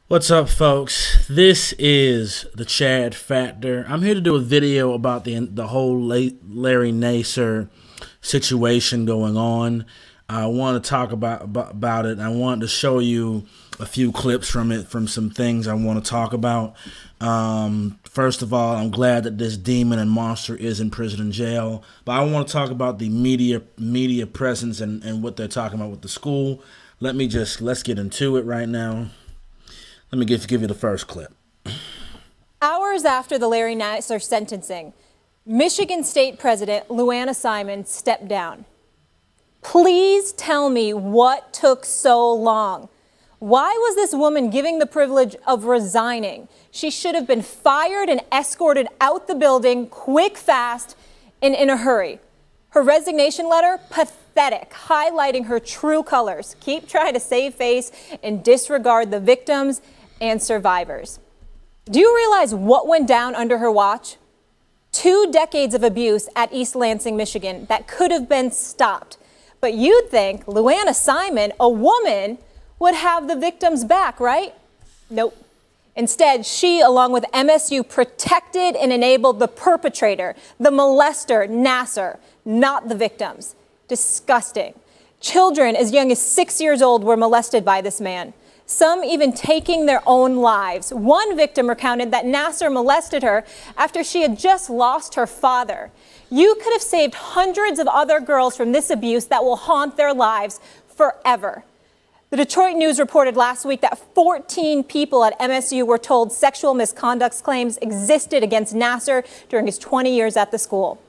What's up, folks? This is the Chad Factor. I'm here to do a video about the whole Larry Nassar situation going on. I want to talk about it. I want to show you a few clips from it, from some things I want to talk about. First of all, I'm glad that this demon and monster is in prison and jail. But I want to talk about the media presence and what they're talking about with the school. Let's get into it right now. Let me give you the first clip. Hours after the Larry Nassar sentencing, Michigan State President Luanna Simon stepped down. Please tell me what took so long. Why was this woman given the privilege of resigning? She should have been fired and escorted out the building quick, fast, and in a hurry. Her resignation letter, pathetic, highlighting her true colors. Keep trying to save face and disregard the victims and survivors. Do you realize what went down under her watch? 2 decades of abuse at East Lansing, Michigan that could have been stopped. But you'd think Luanna Simon, a woman, would have the victims back, right? Nope. Instead, she, along with MSU, protected and enabled the perpetrator, the molester, Nassar, not the victims. Disgusting. Children as young as 6 years old were molested by this man, some even taking their own lives. One victim recounted that Nassar molested her after she had just lost her father. You could have saved hundreds of other girls from this abuse that will haunt their lives forever. The Detroit News reported last week that 14 people at MSU were told sexual misconduct claims existed against Nassar during his 20 years at the school.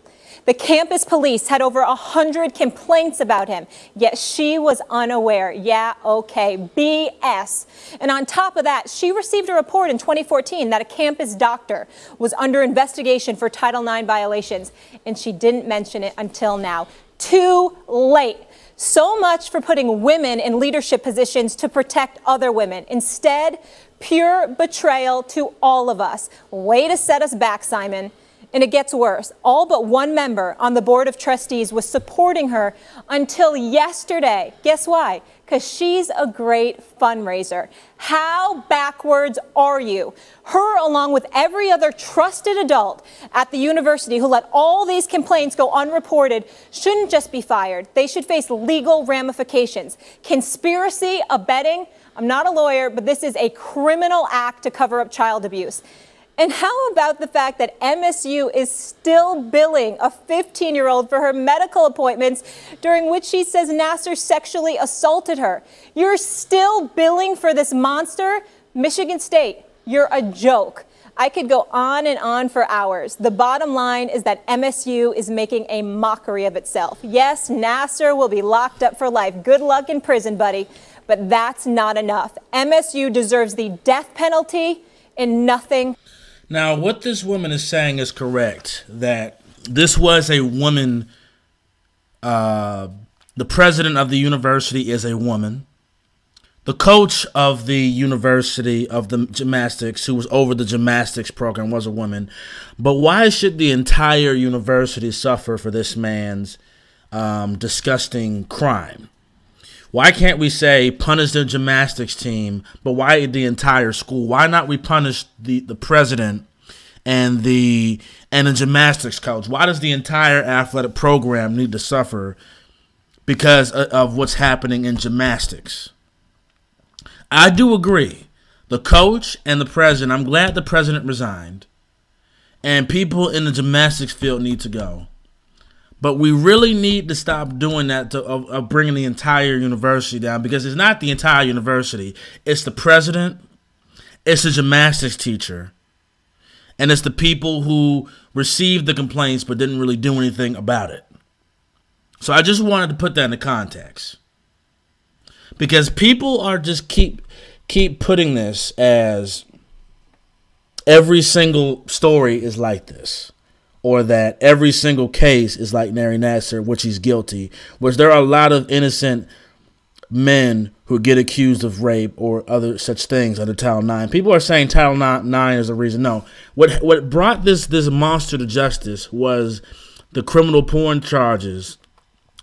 The campus police had over 100 complaints about him, yet she was unaware. Yeah, okay, BS. And on top of that, she received a report in 2014 that a campus doctor was under investigation for Title IX violations, and she didn't mention it until now. Too late. So much for putting women in leadership positions to protect other women. Instead, pure betrayal to all of us. Way to set us back, Simon. And it gets worse. All but one member on the Board of Trustees was supporting her until yesterday. Guess why? Because she's a great fundraiser. How backwards are you? Her, along with every other trusted adult at the university who let all these complaints go unreported, shouldn't just be fired. They should face legal ramifications. Conspiracy, abetting. I'm not a lawyer, but this is a criminal act to cover up child abuse. And how about the fact that MSU is still billing a 15-year-old for her medical appointments during which she says Nassar sexually assaulted her? You're still billing for this monster? Michigan State, you're a joke. I could go on and on for hours. The bottom line is that MSU is making a mockery of itself. Yes, Nassar will be locked up for life. Good luck in prison, buddy. But that's not enough. MSU deserves the death penalty and nothing. Now, what this woman is saying is correct, that this was a woman. The president of the university is a woman. The coach of the university of the gymnastics, who was over the gymnastics program, was a woman. But why should the entire university suffer for this man's disgusting crime? Why can't we say punish the gymnastics team, but why the entire school? Why not we punish the president and the gymnastics coach? Why does the entire athletic program need to suffer because of what's happening in gymnastics? I do agree. The coach and the president, I'm glad the president resigned, and people in the gymnastics field need to go. But we really need to stop doing that, of bringing the entire university down, because it's not the entire university. It's the president, it's the gymnastics teacher, and it's the people who received the complaints but didn't really do anything about it. So I just wanted to put that into context, because people are just keep putting this as every single story is like this, or that every single case is like Larry Nassar, which he's guilty, which there are a lot of innocent men who get accused of rape or other such things under Title IX. People are saying Title IX is the reason. No. What brought this monster to justice was the criminal porn charges,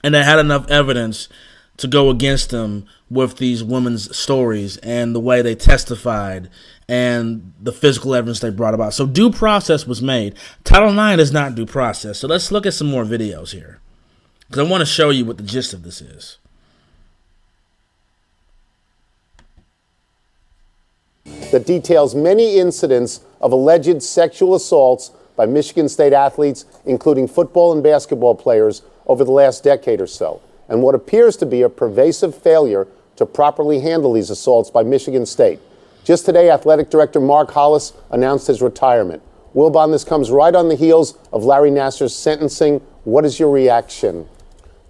and they had enough evidence to go against him with these women's stories and the way they testified and the physical evidence they brought about. So due process was made. Title IX is not due process. So let's look at some more videos here, because I want to show you what the gist of this is. That details many incidents of alleged sexual assaults by Michigan State athletes, including football and basketball players, over the last decade or so, and what appears to be a pervasive failure to properly handle these assaults by Michigan State. Just today, Athletic Director Mark Hollis announced his retirement. Wilbon, this comes right on the heels of Larry Nassar's sentencing. What is your reaction?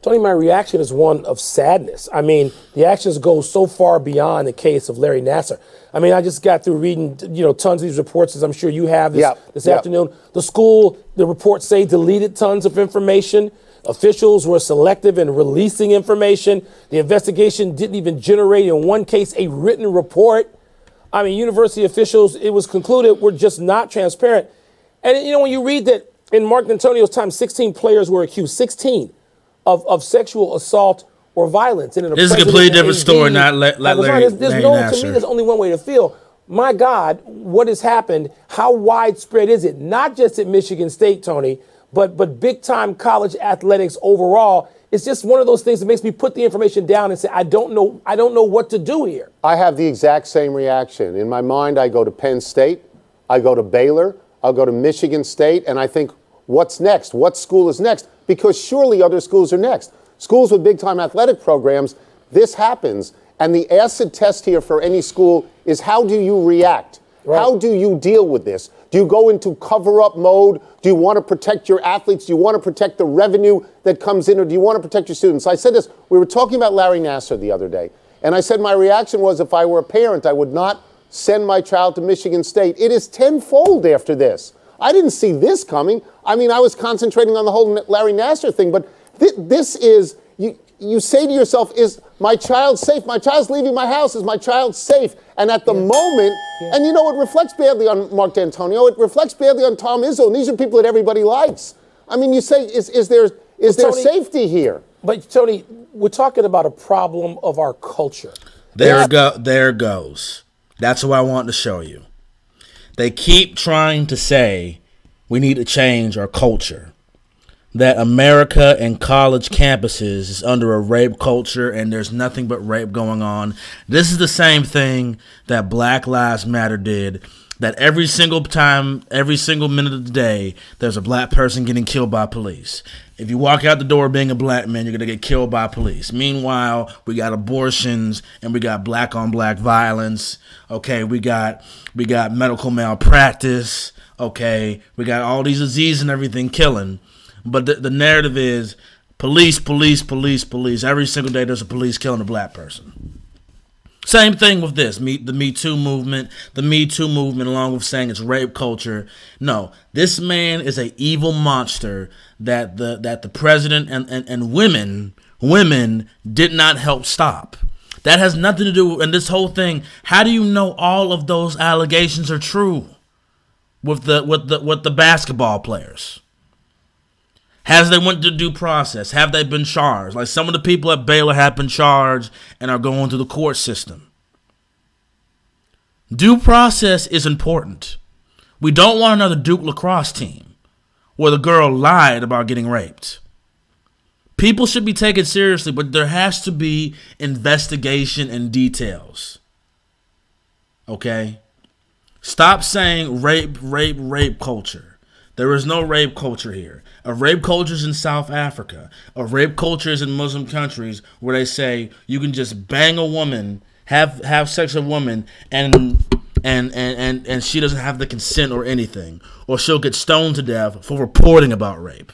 Tony, my reaction is one of sadness. I mean, the actions go so far beyond the case of Larry Nassar. I mean, I just got through reading, tons of these reports, as I'm sure you have this afternoon. The school, the reports say, deleted tons of information. Officials were selective in releasing information. The investigation didn't even generate, in one case, a written report. I mean, university officials, it was concluded, were just not transparent. And, when you read that in Mark D'Antonio's time, 16 players were accused, 16 of sexual assault or violence. And this is a completely different story, not Larry Nassar. To me, there's only one way to feel. My God, what has happened? How widespread is it? Not just at Michigan State, Tony, but big-time college athletics overall. It's just one of those things that makes me put the information down and say, I don't know what to do here. I have the exact same reaction. In my mind, I go to Penn State, I go to Baylor, I'll go to Michigan State, and I think, what's next? What school is next? Because surely other schools are next. Schools with big-time athletic programs, this happens. And the acid test here for any school is, how do you react? Right. How do you deal with this? Do you go into cover-up mode? Do you want to protect your athletes? Do you want to protect the revenue that comes in? Or do you want to protect your students? I said this. We were talking about Larry Nassar the other day. And I said my reaction was, if I were a parent, I would not send my child to Michigan State. It is tenfold after this. I didn't see this coming. I mean, I was concentrating on the whole Larry Nassar thing. But this is, you say to yourself, is my child safe? My child's leaving my house. Is my child safe? And at the moment, and it reflects badly on Mark D'Antonio. It reflects badly on Tom Izzo. And these are people that everybody likes. I mean, you say, is there Tony, safety here? But, Tony, we're talking about a problem of our culture. There it goes. That's what I want to show you. They keep trying to say we need to change our culture, that America and college campuses is under a rape culture and there's nothing but rape going on. This is the same thing that Black Lives Matter did, that every single time, every single minute of the day, there's a black person getting killed by police. If you walk out the door being a black man, you're going to get killed by police. Meanwhile, we got abortions and we got black-on-black violence. Okay, we got medical malpractice. Okay, we got all these diseases and everything killing. But the narrative is police, police, police, police. Every single day there's a police killing a black person. Same thing with this, the Me Too movement. The Me Too movement, along with saying it's rape culture. No, this man is an evil monster that the president and women did not help stop. That has nothing to do with this whole thing. How do you know all of those allegations are true with the basketball players? Has they went to due process? Have they been charged? Like some of the people at Baylor have been charged and are going through the court system. Due process is important. We don't want another Duke lacrosse team where the girl lied about getting raped. People should be taken seriously, but there has to be investigation and details. Okay? Stop saying rape, rape, rape culture. There is no rape culture here. A rape culture is in South Africa. A rape culture is in Muslim countries where they say you can just bang a woman, have sex with a woman, and she doesn't have the consent or anything, or she'll get stoned to death for reporting about rape,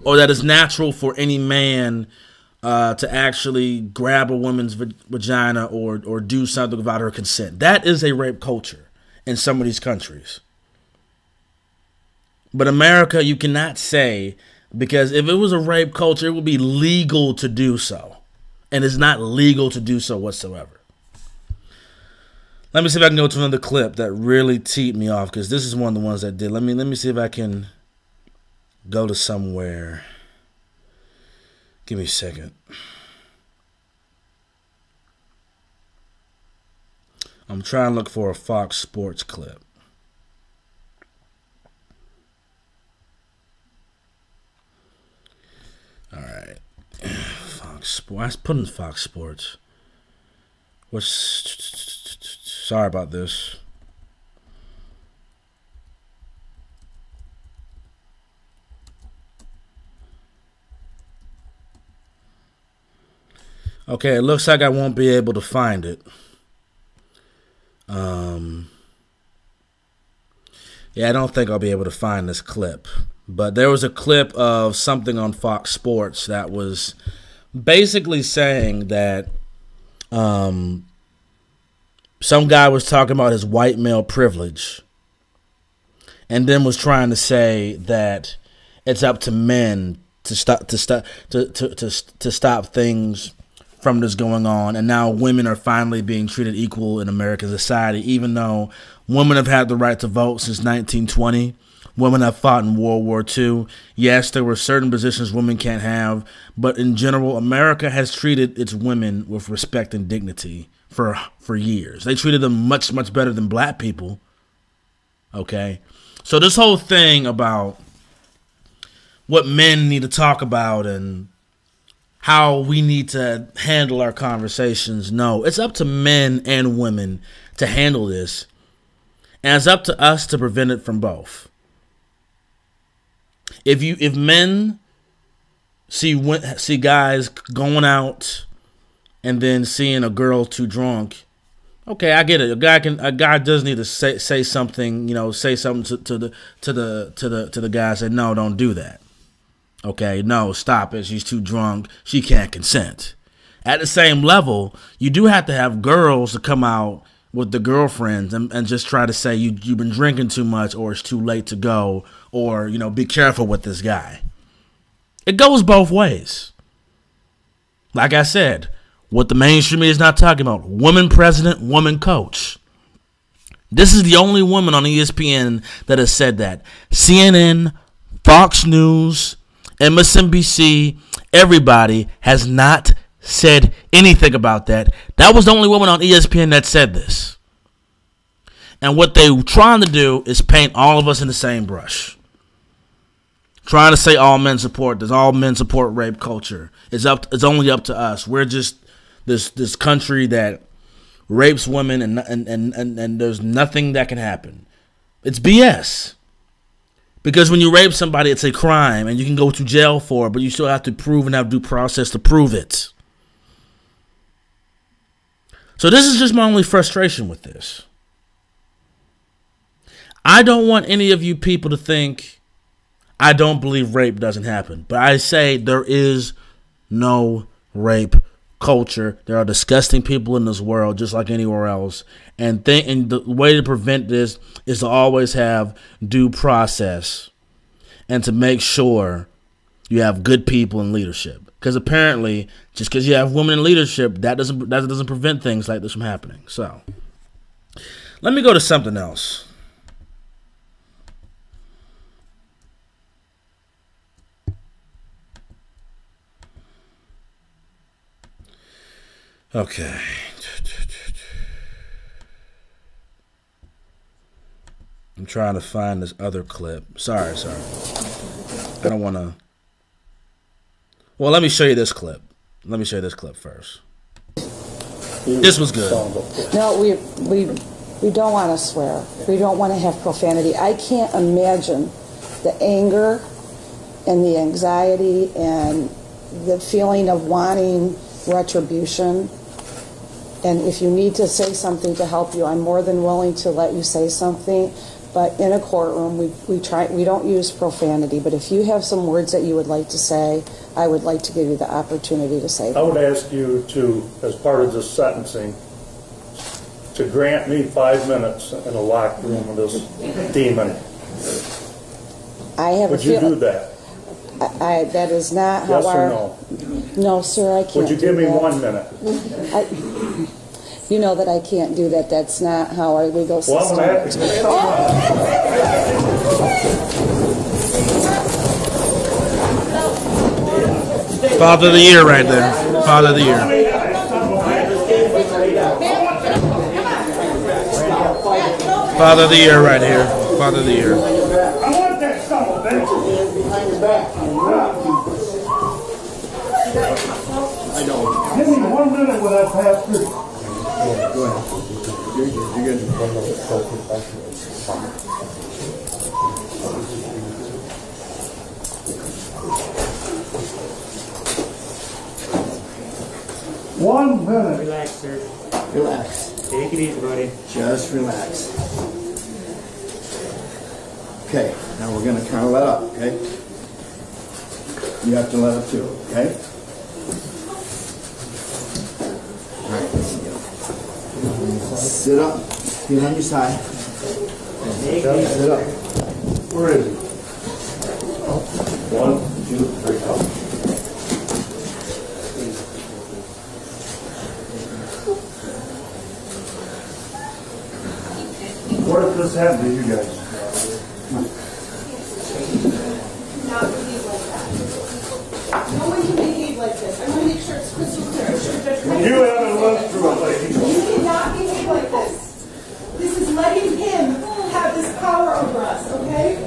or that it's natural for any man to actually grab a woman's vagina or do something without her consent. That is a rape culture in some of these countries. But America, you cannot say, because if it was a rape culture, it would be legal to do so. And it's not legal to do so whatsoever. Let me see if I can go to another clip that really teed me off, because this is one of the ones that did. Let me see if I can go to somewhere. Give me a second. I'm trying to look for a Fox Sports clip. All right. Fox Sports. I put in Fox Sports. Sorry about this. Okay, it looks like I won't be able to find it. Yeah, I don't think I'll be able to find this clip. But there was a clip of something on Fox Sports that was basically saying that some guy was talking about his white male privilege, and then was trying to say that it's up to men to stop things from this going on, and now women are finally being treated equal in American society, even though women have had the right to vote since 1920. Women have fought in World War II. Yes, there were certain positions women can't have, but in general, America has treated its women with respect and dignity for years. They treated them much, much better than black people. Okay? So this whole thing about what men need to talk about and how we need to handle our conversations, no, it's up to men and women to handle this, and it's up to us to prevent it from both. If men see guys going out and then seeing a girl too drunk, okay, I get it. A guy does need to say something, say something to the guy. Say, no, don't do that. Okay, no, stop it. She's too drunk. She can't consent. At the same level, you do have to have girls to come out with the girlfriends and just try to say you've been drinking too much, or it's too late to go, or, be careful with this guy. It goes both ways. Like I said, what the mainstream media is not talking about, woman president, woman coach. This is the only woman on ESPN that has said that. CNN, Fox News, MSNBC, everybody has not said anything about that. That was the only woman on ESPN that said this. And what they were trying to do is paint all of us in the same brush. Trying to say all men support this, all men support rape culture. It's only up to us. We're just this country that rapes women and there's nothing that can happen. It's BS. Because when you rape somebody, it's a crime, and you can go to jail for it, but you still have to prove and have due process to prove it. So this is just my only frustration with this. I don't want any of you people to think I don't believe rape doesn't happen. But I say there is no rape culture. There are disgusting people in this world just like anywhere else. And the way to prevent this is to always have due process and to make sure you have good people in leadership. Because apparently, just because you have women in leadership, that doesn't prevent things like this from happening. So, let me go to something else. Okay. I'm trying to find this other clip. Sorry. I don't want to. Well, let me show you this clip. Let me show you this clip first. This was good. No, we don't want to swear. We don't want to have profanity. I can't imagine the anger and the anxiety and the feeling of wanting retribution. And if you need to say something to help you, I'm more than willing to let you say something. But in a courtroom, we don't use profanity. But if you have some words that you would like to say, I would like to give you the opportunity to say them. I would ask you to, as part of this sentencing, to grant me 5 minutes in a locked room with this demon. Would you do that? That is not how yes our... or no? No, sir, I can't. Would you give me 1 minute? You know that I can't do that. That's not how our legal system works. Father of the Year right there. Father of the Year. Father of the Year right here. Father of the Year. I want that son of a bitch. Behind your back. I know. Give me 1 minute with that pastor. Go ahead. You're good. 1 minute. Relax, sir. Relax. Take it easy, buddy. Just relax. Okay, now we're going to kind of let up, okay? You have to let up too, okay? All right, sit up. Get on your side. Sit up. Where is he? 1, 2, 3, go. What if this happened to you guys? Not behave like that. No one can behave like this. I want to make sure it's crystal clear. I'm sure Judge Reagan- You haven't lived through it, lady. You cannot behave like this. This is letting him have this power over us, okay?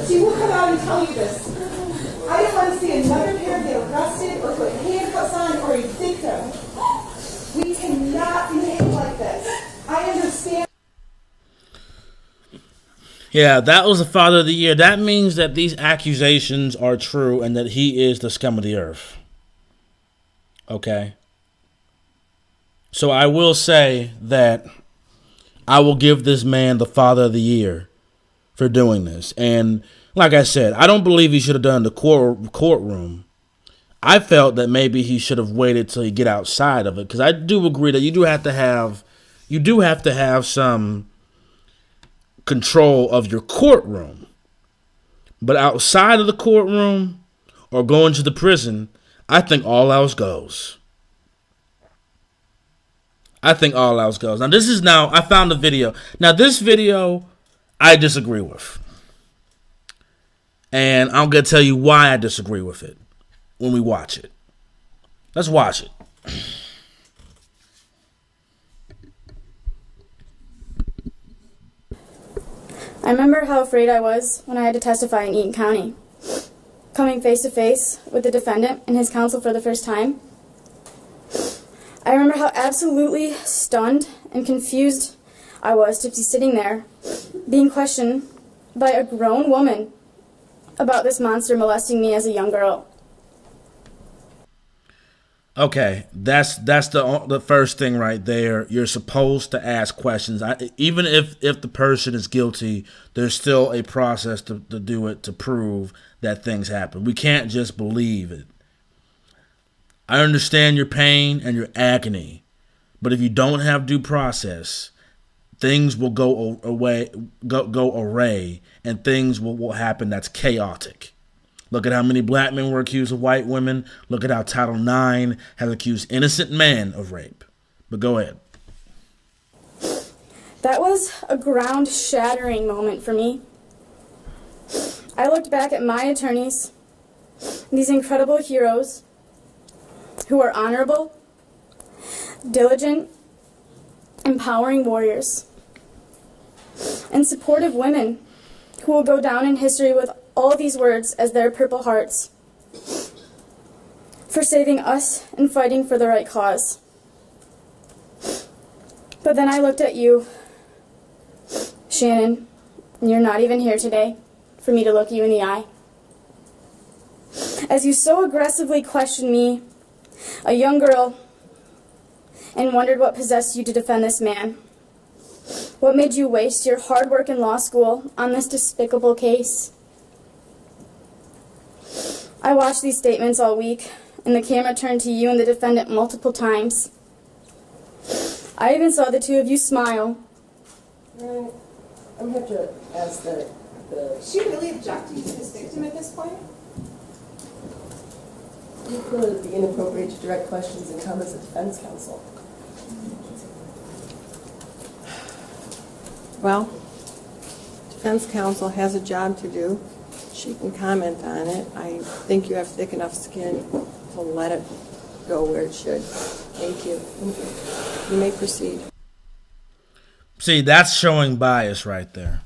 She will come out and tell you this. I don't want to see another parent get arrested or put handcuffs on or a victim. We cannot behave like this. I understand. Yeah, that was the Father of the Year. That means that these accusations are true and that he is the scum of the earth. Okay? So I will say that I will give this man the Father of the Year for doing this. And like I said, I don't believe he should have done the courtroom. I felt that maybe he should have waited till he get outside of it, because I do agree that you do have to have some control of your courtroom. But outside of the courtroom or going to the prison, I think all else goes. I think all else goes. Now, I found a video. Now, this video, I disagree with. And I'm going to tell you why I disagree with it when we watch it. Let's watch it. I remember how afraid I was when I had to testify in Eaton County. Coming face to face with the defendant and his counsel for the first time. I remember how absolutely stunned and confused I was to be sitting there, being questioned by a grown woman about this monster molesting me as a young girl. Okay, that's the first thing right there. You're supposed to ask questions. Even if the person is guilty, there's still a process to do it, to prove that things happen. We can't just believe it. I understand your pain and your agony, but if you don't have due process, things will go array, and things will happen that's chaotic. Look at how many black men were accused of white women. Look at how Title IX has accused innocent men of rape. But go ahead. That was a ground-shattering moment for me. I looked back at my attorneys, these incredible heroes who are honorable, diligent, empowering warriors, and supportive women who will go down in history with all these words as their Purple Hearts for saving us and fighting for the right cause. But then I looked at you, Shannon, and you're not even here today for me to look you in the eye. As you so aggressively questioned me, a young girl, and wondered what possessed you to defend this man. What made you waste your hard work in law school on this despicable case? I watched these statements all week, and the camera turned to you and the defendant multiple times. I even saw the two of you smile. Right. I'm going to have to ask the... She really objecting to this victim at this point? You feel it would be inappropriate to direct questions and comments at defense counsel. Well, defense counsel has a job to do. She can comment on it. I think you have thick enough skin to let it go where it should. Thank you. You may proceed. See, that's showing bias right there.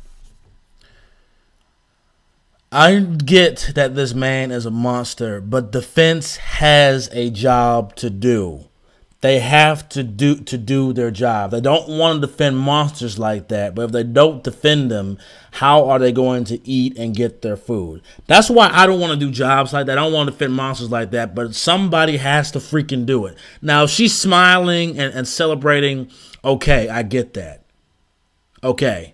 I get that this man is a monster, but defense has a job to do. They have to do their job. They don't want to defend monsters like that, but if they don't defend them, how are they going to eat and get their food? That's why I don't want to do jobs like that. I don't want to defend monsters like that, but somebody has to freaking do it. Now, if she's smiling and celebrating, okay, I get that. Okay.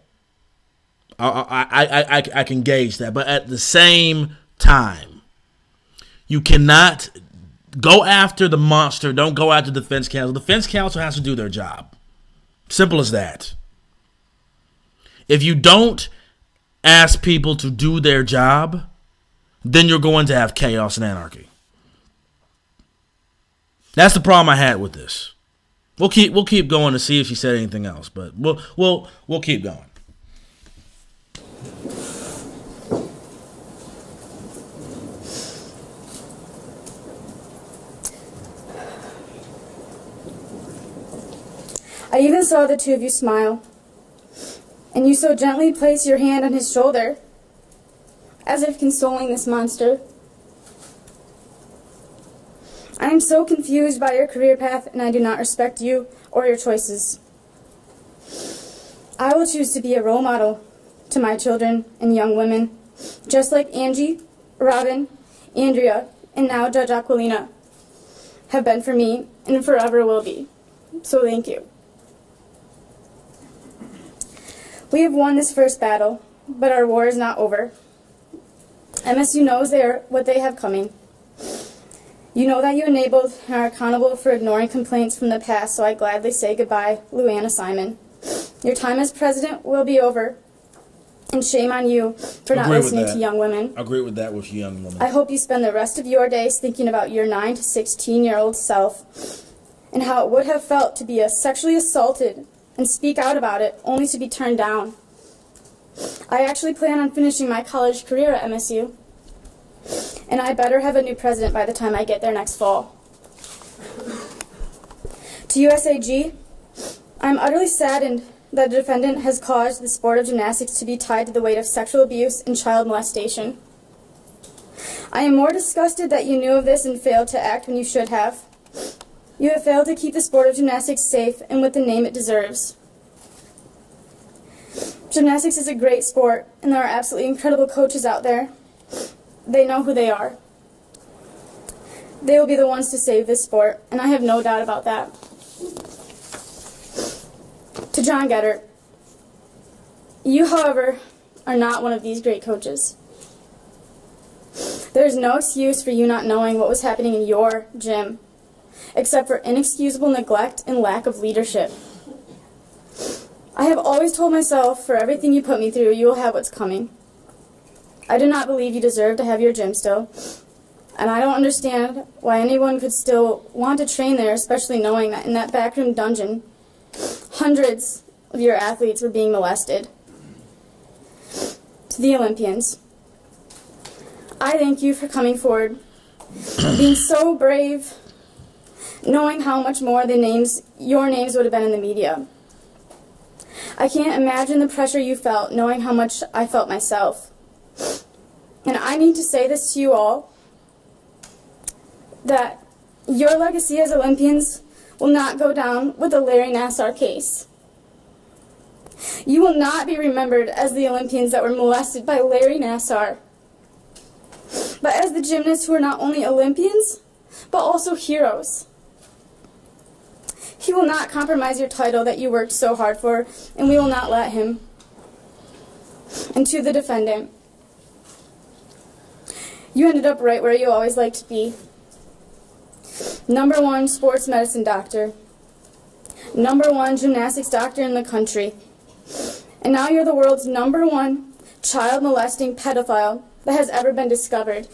I can gauge that. But at the same time, you cannot go after the monster. Don't go after the defense counsel. The defense counsel has to do their job. Simple as that. If you don't ask people to do their job, then you're going to have chaos and anarchy. That's the problem I had with this. We'll keep going to see if she said anything else, but we'll keep going. I even saw the two of you smile, and you so gently place your hand on his shoulder, as if consoling this monster. I am so confused by your career path, and I do not respect you or your choices. I will choose to be a role model to my children and young women, just like Angie, Robin, Andrea, and now Judge Aquilina have been for me and forever will be. So thank you. We have won this first battle, but our war is not over. MSU knows what they have coming. You know that you enabled and are accountable for ignoring complaints from the past, so I gladly say goodbye, Luanna Simon. Your time as president will be over, and shame on you for not listening to young women. I agree with that with young women. I hope you spend the rest of your days thinking about your 9 to 16-year-old self and how it would have felt to be sexually assaulted and speak out about it, only to be turned down. I actually plan on finishing my college career at MSU, and I better have a new president by the time I get there next fall. To USAG, I'm utterly saddened that the defendant has caused the sport of gymnastics to be tied to the weight of sexual abuse and child molestation. I am more disgusted that you knew of this and failed to act when you should have. You have failed to keep the sport of gymnastics safe and with the name it deserves. Gymnastics is a great sport, and there are absolutely incredible coaches out there. They know who they are. They will be the ones to save this sport, and I have no doubt about that. To John Geddert, you, however, are not one of these great coaches. There is no excuse for you not knowing what was happening in your gym, except for inexcusable neglect and lack of leadership. I have always told myself, for everything you put me through, you will have what's coming. I do not believe you deserve to have your gym still, and I don't understand why anyone could still want to train there, especially knowing that in that backroom dungeon, hundreds of your athletes were being molested. To the Olympians, I thank you for coming forward, being so brave, knowing how much more your names would have been in the media. I can't imagine the pressure you felt, knowing how much I felt myself. And I need to say this to you all, that your legacy as Olympians will not go down with the Larry Nassar case. You will not be remembered as the Olympians that were molested by Larry Nassar, but as the gymnasts who are not only Olympians, but also heroes. He will not compromise your title that you worked so hard for, and we will not let him. And to the defendant, you ended up right where you always liked to be. #1 sports medicine doctor. #1 gymnastics doctor in the country. And now you're the world's #1 child molesting pedophile that has ever been discovered.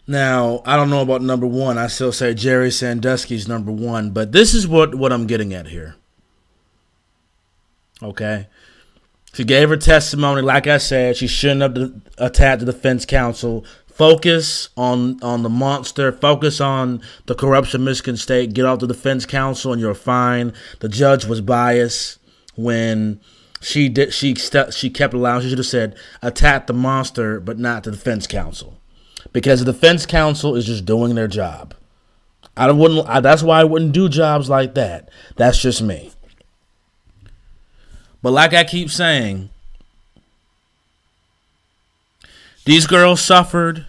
Now, I don't know about #1. I still say Jerry Sandusky's #1, but this is what I'm getting at here. Okay? She gave her testimony. Like I said, she shouldn't have attacked the defense counsel Focus on the monster. Focus on the corruption of Michigan State. Get off the defense counsel and you're fine. The judge was biased when she kept allowing. She should have said attack the monster, but not the defense counsel, because the defense counsel is just doing their job. That's why I wouldn't do jobs like that. That's just me. But like I keep saying, these girls suffered.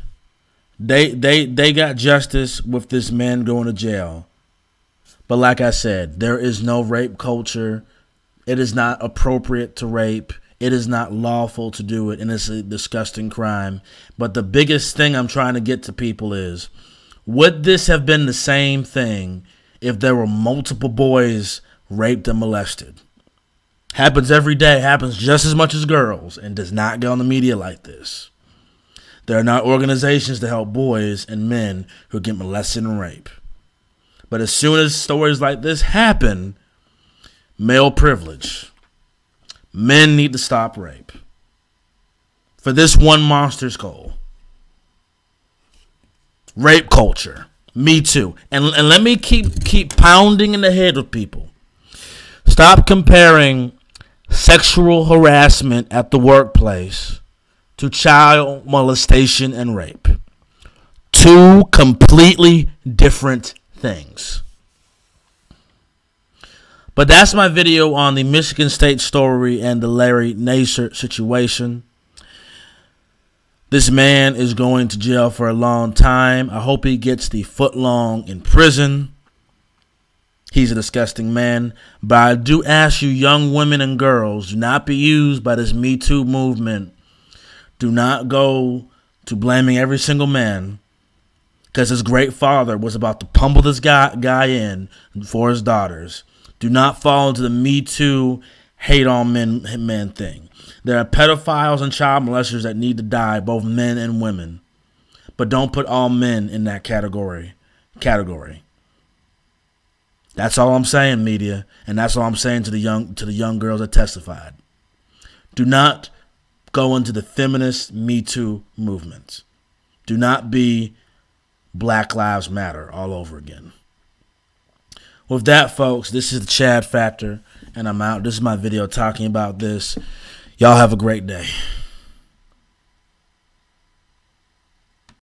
They got justice with this man going to jail. But like I said, there is no rape culture. It is not appropriate to rape. It is not lawful to do it, and it's a disgusting crime. But the biggest thing I'm trying to get to people is, would this have been the same thing if there were multiple boys raped and molested? Happens every day, happens just as much as girls, and does not get on the media like this. There are not organizations to help boys and men who get molested and raped. But as soon as stories like this happen, male privilege. Men need to stop rape. For this one monster's goal. Rape culture. Me too. And let me keep pounding in the head of people. Stop comparing sexual harassment at the workplace to child molestation and rape. Two completely different things. But that's my video on the Michigan State story and the Larry Nassar situation. This man is going to jail for a long time. I hope he gets the foot long in prison. He's a disgusting man. But I do ask you, young women and girls, do not be used by this Me Too movement. Do not go to blaming every single man, because his great father was about to pummel this guy in for his daughters. Do not fall into the Me Too hate on men thing. There are pedophiles and child molesters that need to die, both men and women. But don't put all men in that category. That's all I'm saying, media, and that's all I'm saying to the young girls that testified. Do not go into the feminist Me Too movement. Do not be Black Lives Matter all over again. With that, folks, this is the Chad Factor, and I'm out. This is my video talking about this. Y'all have a great day.